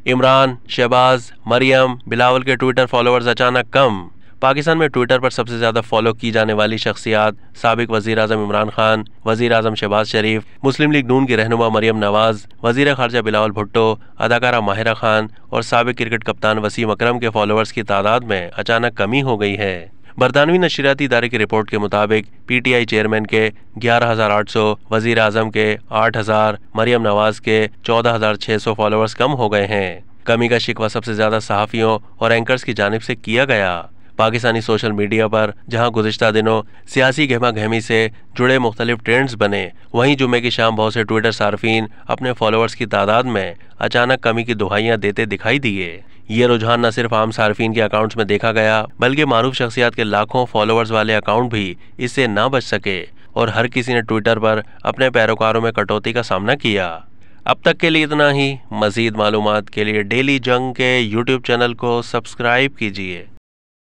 इमरान, शहबाज, मरियम, बिलावल के Twitter followers अचानक कम। पाकिस्तान में ट्विटर पर सबसे ज्यादा फॉलो की जाने वाली शख्सियात साबिक वजीर आजम इमरान खान, वजीर आजम शहबाज शरीफ, मुस्लिम लीग नून की रहनुमा मरियम नवाज, वजीर खारजा बिलावल भुट्टो, अदाकारा माहिरा खान और साबिक क्रिकेट कप्तान वसीम अकरम के फॉलोअर्स की तादाद में अचानक कमी हो गई है। बरतानवी नशरियाती इदारे की रिपोर्ट के मुताबिक PTI चेयरमैन के 11,800, वजीर आजम के 8,000, मरियम नवाज के 14,600 फॉलोअर्स कम हो गए हैं। कमी का शिकवा सबसे ज्यादा सहाफियों और एंकर्स की जानिब से किया गया। पाकिस्तानी सोशल मीडिया पर जहां गुज़िश्ता दिनों सियासी गहमा गहमी से जुड़े मुख्तलिफ ट्रेंड्स बने, वहीं जुमे की शाम बहुत से ट्विटर सार्फिन अपने फॉलोअर्स की तादाद में अचानक कमी की दुहाइयां देते दिखाई दिए। ये रुझान न सिर्फ आम सार्फिन के अकाउंट्स में देखा गया, बल्कि मारूफ शख्सियात के लाखों फॉलोअर्स वाले अकाउंट भी इससे ना बच सके और हर किसी ने ट्विटर पर अपने पैरोकारों में कटौती का सामना किया। अब तक के लिए इतना ही। मज़ीद मालूमात के लिए डेली जंग के YouTube चैनल को सब्सक्राइब कीजिए।